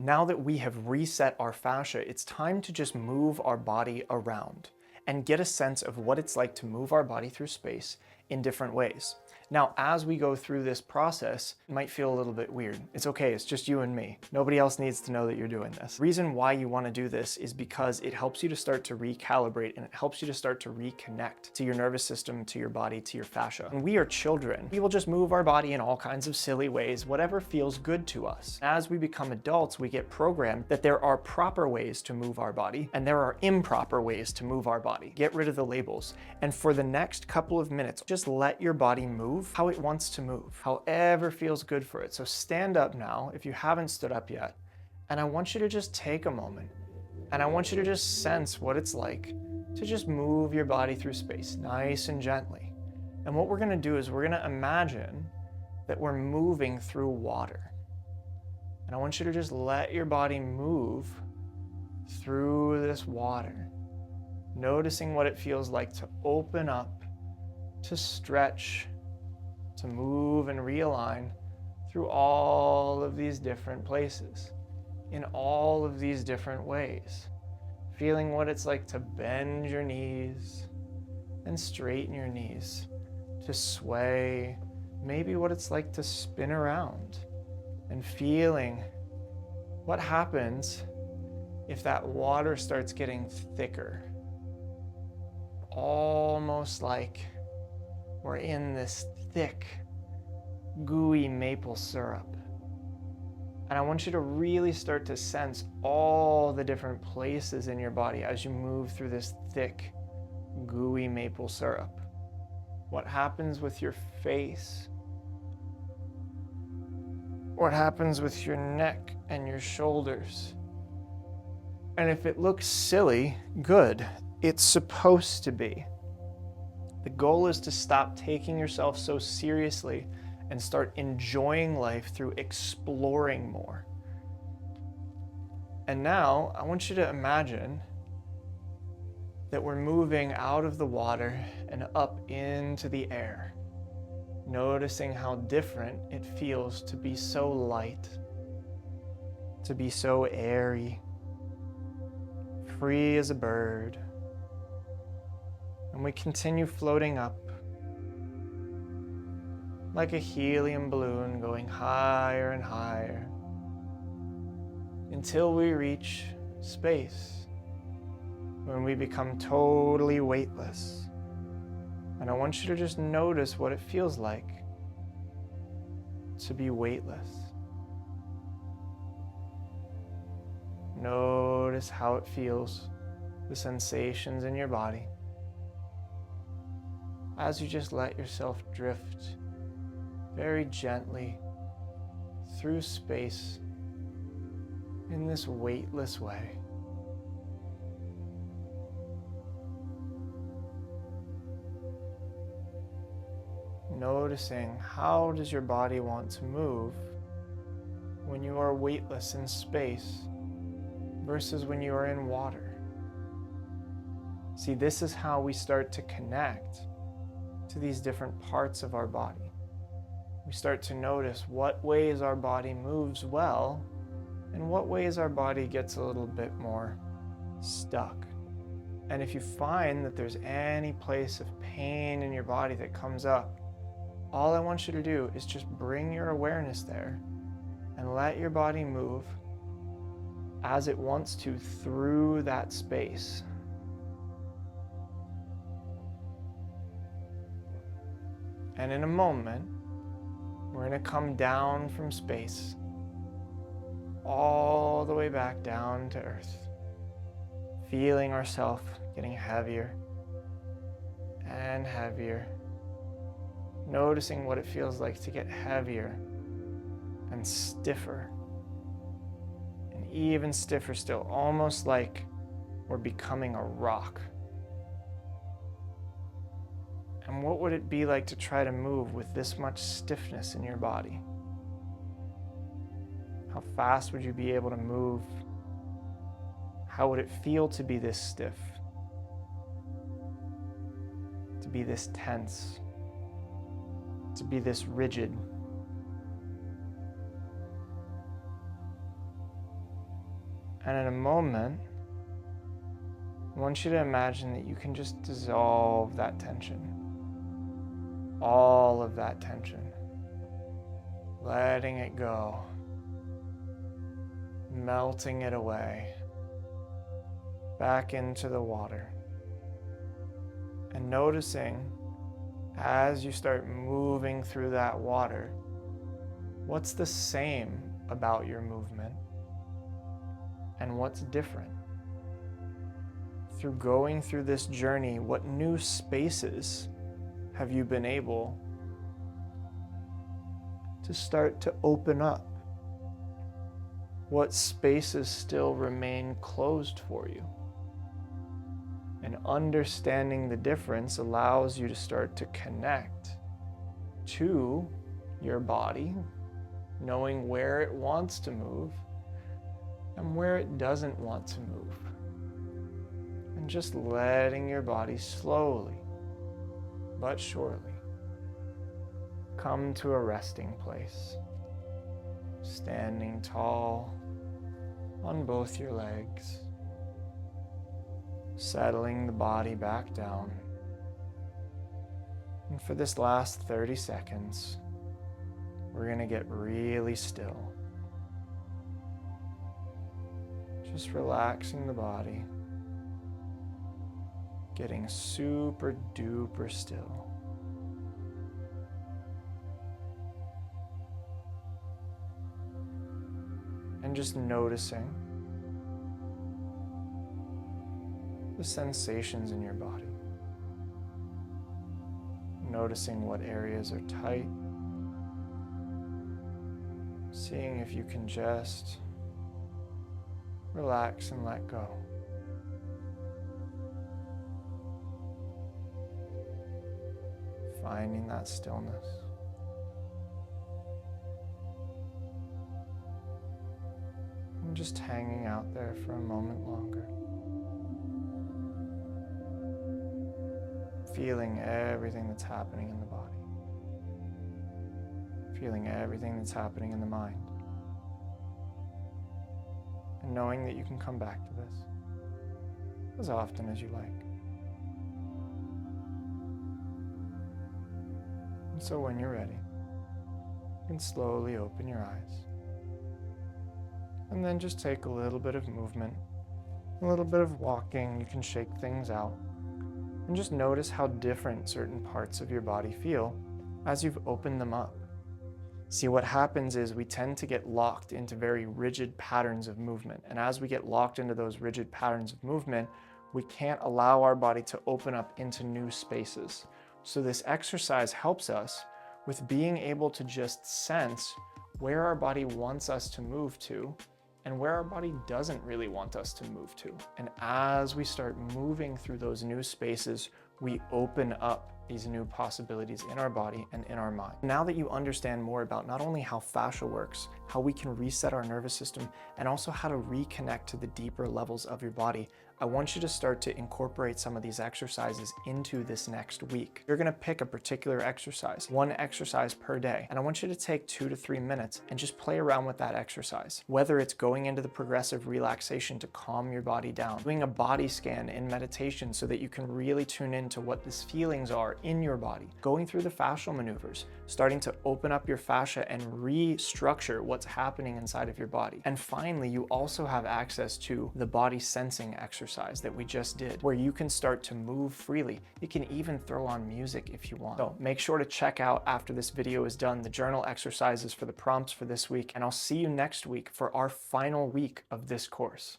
Now that we have reset our fascia, it's time to just move our body around and get a sense of what it's like to move our body through space in different ways. Now, as we go through this process, it might feel a little bit weird. It's okay, it's just you and me. Nobody else needs to know that you're doing this. The reason why you want to do this is because it helps you to start to recalibrate and it helps you to start to reconnect to your nervous system, to your body, to your fascia. When we are children, we will just move our body in all kinds of silly ways, whatever feels good to us. As we become adults, we get programmed that there are proper ways to move our body and there are improper ways to move our body. Get rid of the labels. And for the next couple of minutes, just let your body move how it wants to move, however feels good for it. So stand up now if you haven't stood up yet. And I want you to just take a moment and I want you to just sense what it's like to just move your body through space nice and gently. And what we're going to do is we're going to imagine that we're moving through water. And I want you to just let your body move through this water, noticing what it feels like to open up, to stretch, to move and realign through all of these different places, in all of these different ways. Feeling what it's like to bend your knees and straighten your knees, to sway, maybe what it's like to spin around, and feeling what happens if that water starts getting thicker, almost like we're in this thick, gooey maple syrup. And I want you to really start to sense all the different places in your body as you move through this thick, gooey maple syrup. What happens with your face? What happens with your neck and your shoulders? And if it looks silly, good. It's supposed to be. The goal is to stop taking yourself so seriously and start enjoying life through exploring more. And now I want you to imagine that we're moving out of the water and up into the air, noticing how different it feels to be so light, to be so airy, free as a bird. And we continue floating up like a helium balloon, going higher and higher until we reach space, when we become totally weightless. And I want you to just notice what it feels like to be weightless. Notice how it feels, the sensations in your body, as you just let yourself drift very gently through space in this weightless way. Noticing how does your body want to move when you are weightless in space versus when you are in water. See, this is how we start to connect to these different parts of our body. We start to notice what ways our body moves well and what ways our body gets a little bit more stuck. And if you find that there's any place of pain in your body that comes up, all I want you to do is just bring your awareness there and let your body move as it wants to through that space. And in a moment, we're going to come down from space all the way back down to earth, feeling ourselves getting heavier and heavier, noticing what it feels like to get heavier and stiffer, and even stiffer still, almost like we're becoming a rock. And what would it be like to try to move with this much stiffness in your body? How fast would you be able to move? How would it feel to be this stiff? To be this tense? To be this rigid? And in a moment, I want you to imagine that you can just dissolve that tension, all of that tension, letting it go, melting it away, back into the water. And noticing as you start moving through that water, what's the same about your movement and what's different? Through going through this journey, what new spaces have you been able to start to open up? What spaces still remain closed for you? And understanding the difference allows you to start to connect to your body, knowing where it wants to move and where it doesn't want to move. And just letting your body slowly but surely come to a resting place, standing tall on both your legs, settling the body back down. And for this last 30 seconds, we're going to get really still. Just relaxing the body, getting super duper still. And just noticing the sensations in your body. Noticing what areas are tight. Seeing if you can just relax and let go. Finding that stillness. And just hanging out there for a moment longer. Feeling everything that's happening in the body. Feeling everything that's happening in the mind. And knowing that you can come back to this as often as you like. And so when you're ready, you can slowly open your eyes. And then just take a little bit of movement, a little bit of walking. You can shake things out. And just notice how different certain parts of your body feel as you've opened them up. See, what happens is we tend to get locked into very rigid patterns of movement. And as we get locked into those rigid patterns of movement, we can't allow our body to open up into new spaces. So this exercise helps us with being able to just sense where our body wants us to move to and where our body doesn't really want us to move to. And as we start moving through those new spaces, we open up these new possibilities in our body and in our mind. Now that you understand more about not only how fascia works, how we can reset our nervous system, and also how to reconnect to the deeper levels of your body, I want you to start to incorporate some of these exercises into this next week. You're gonna pick a particular exercise, one exercise per day, and I want you to take 2 to 3 minutes and just play around with that exercise. Whether it's going into the progressive relaxation to calm your body down, doing a body scan in meditation so that you can really tune into what these feelings are in your body, going through the fascial maneuvers, starting to open up your fascia and restructure what's happening inside of your body. And finally, you also have access to the body sensing exercise that we just did, where you can start to move freely. You can even throw on music if you want. So make sure to check out, after this video is done, the journal exercises for the prompts for this week, and I'll see you next week for our final week of this course.